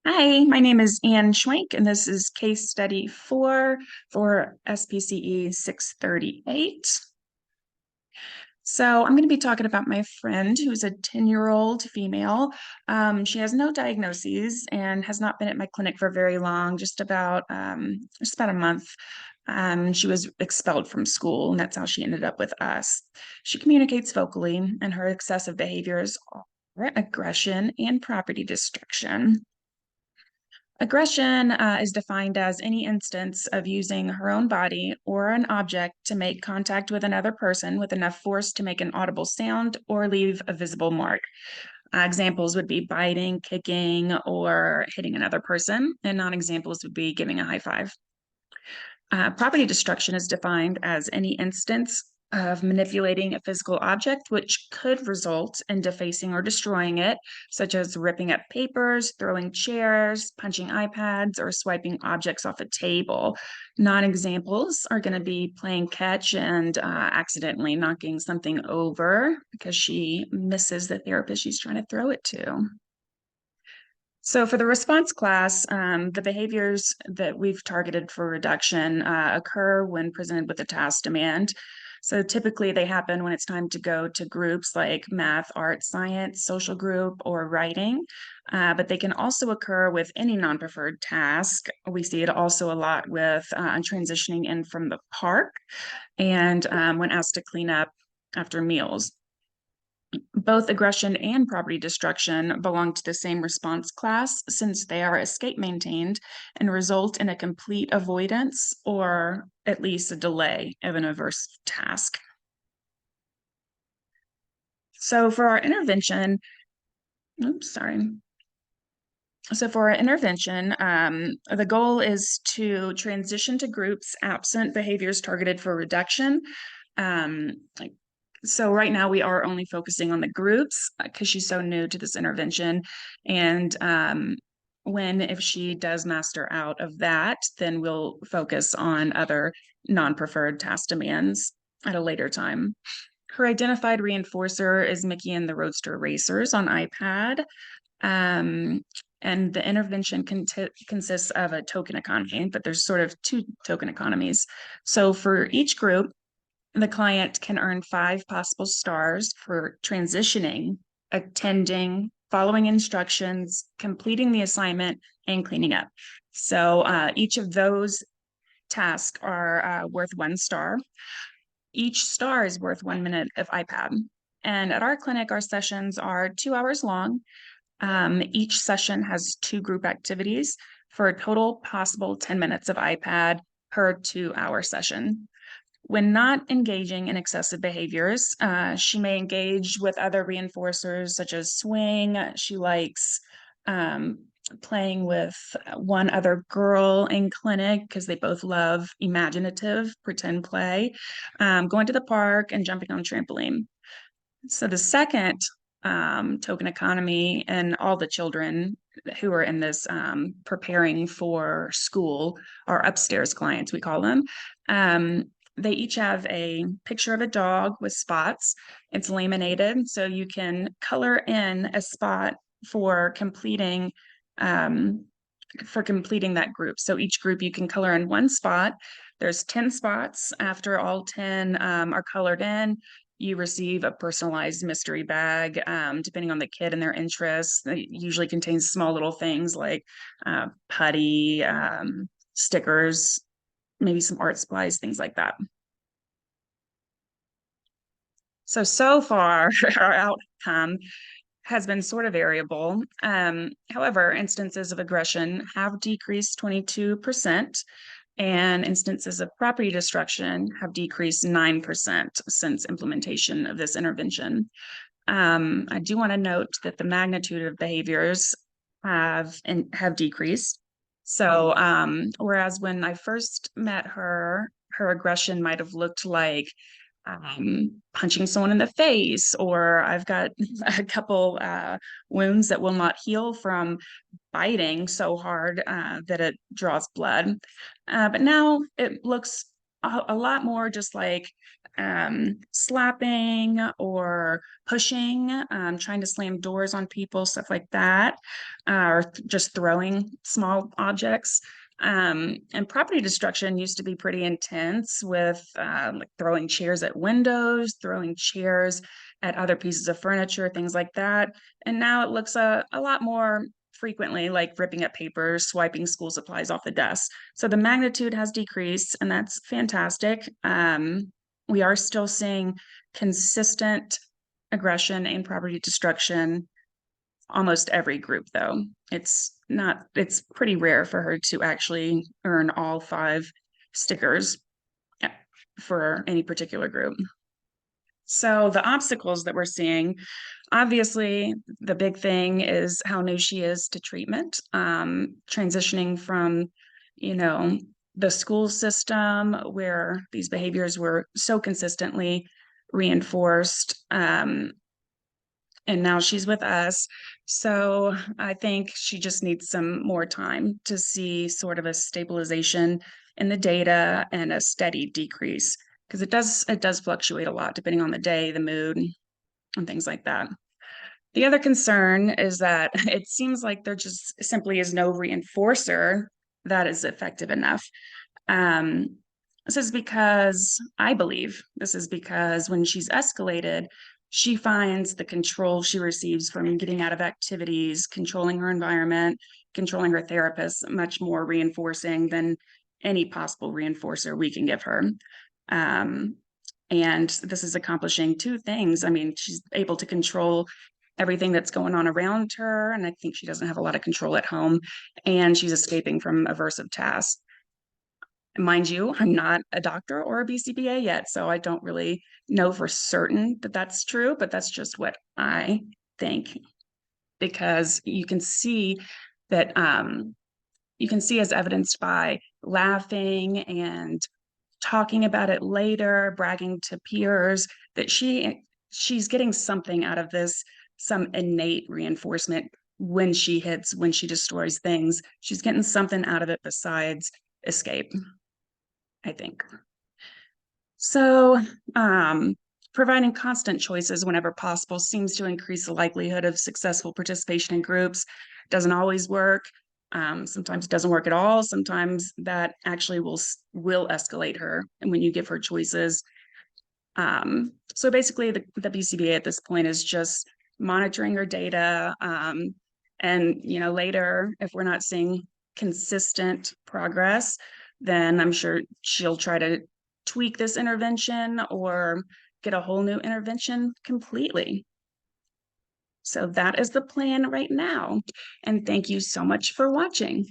Hi, my name is Anne Schwenk, and this is case study 4 for SPCE 638. So I'm going to be talking about my friend who's a 10-year-old female. She has no diagnoses and has not been at my clinic for very long, just about a month. She was expelled from school, and that's how she ended up with us. She communicates vocally, and her excessive behaviors are aggression and property destruction. Aggression is defined as any instance of using her own body or an object to make contact with another person with enough force to make an audible sound or leave a visible mark. Examples would be biting, kicking, or hitting another person, and non examples would be giving a high five. Property destruction is defined as any instance of manipulating a physical object which could result in defacing or destroying it, such as ripping up papers, throwing chairs, punching iPads, or swiping objects off a table. Non-examples are going to be playing catch and accidentally knocking something over because she misses the therapist she's trying to throw it to. So for the response class, the behaviors that we've targeted for reduction occur when presented with a task demand. So typically they happen when it's time to go to groups like math, art, science, social group, or writing. But they can also occur with any non-preferred task. We see it also a lot with transitioning in from the park and when asked to clean up after meals. Both aggression and property destruction belong to the same response class since they are escape maintained and result in a complete avoidance or at least a delay of an aversive task. So for our intervention, oops, sorry. So for our intervention, the goal is to transition to groups absent behaviors targeted for reduction. Um, so right now we are only focusing on the groups because she's so new to this intervention. And if she does master out of that, then we'll focus on other non-preferred task demands at a later time. Her identified reinforcer is Mickey and the Roadster Racers on iPad. Um, and the intervention consists of a token economy, but there's sort of two token economies. So for each group, the client can earn 5 possible stars for transitioning, attending, following instructions, completing the assignment, and cleaning up. So each of those tasks are worth 1 star. Each star is worth 1 minute of iPad. And at our clinic, our sessions are 2 hours long. Each session has 2 group activities for a total possible 10 minutes of iPad per 2-hour session. When not engaging in excessive behaviors, she may engage with other reinforcers such as swing. She likes playing with one other girl in clinic because they both love imaginative pretend play, going to the park and jumping on trampoline. So the second token economy and all the children who are in this preparing for school are upstairs clients, we call them. They each have a picture of a dog with spots. It's laminated, so you can color in a spot for completing that group. So each group you can color in 1 spot. There's 10 spots. After all 10 are colored in, you receive a personalized mystery bag, depending on the kid and their interests. It usually contains small little things like putty, stickers, maybe some art supplies, things like that. So far, our outcome has been sort of variable. However, instances of aggression have decreased 22%, and instances of property destruction have decreased 9% since implementation of this intervention. I do want to note that the magnitude of behaviors have decreased. So whereas when I first met her, her aggression might have looked like punching someone in the face, or I've got a couple wounds that will not heal from biting so hard that it draws blood. But now it looks a lot more just like slapping or pushing, trying to slam doors on people, stuff like that, or just throwing small objects. And property destruction used to be pretty intense with like throwing chairs at windows, throwing chairs at other pieces of furniture, things like that. And now it looks a lot more frequently like ripping up papers, swiping school supplies off the desk. So the magnitude has decreased, and that's fantastic. We are still seeing consistent aggression and property destruction almost every group, though. It's pretty rare for her to actually earn all 5 stickers for any particular group. So the obstacles that we're seeing, obviously, the big thing is how new she is to treatment, transitioning from, the school system where these behaviors were so consistently reinforced. And now she's with us. So I think she just needs some more time to see sort of a stabilization in the data and a steady decrease, because it does fluctuate a lot depending on the day, the mood, and things like that. The other concern is that it seems like there just simply is no reinforcer that is effective enough. Um, I believe this is because when she's escalated, she finds the control she receives from getting out of activities, controlling her environment, controlling her therapist, much more reinforcing than any possible reinforcer we can give her. And this is accomplishing 2 things. I mean, she's able to control everything that's going on around her, and I think she doesn't have a lot of control at home, and she's escaping from aversive tasks. Mind you, I'm not a doctor or a BCBA yet, so I don't really know for certain that that's true, but that's just what I think, because that you can see as evidenced by laughing and talking about it later, bragging to peers, that she's getting something out of this, some innate reinforcement when she destroys things. She's getting something out of it besides escape, I think. So, providing constant choices whenever possible seems to increase the likelihood of successful participation in groups. Doesn't always work. Sometimes it doesn't work at all. Sometimes that actually will escalate her, and when you give her choices. So basically, the BCBA at this point is just monitoring her data, and later, if we're not seeing consistent progress, then I'm sure she'll try to tweak this intervention or get a whole new intervention completely. So that is the plan right now. And thank you so much for watching.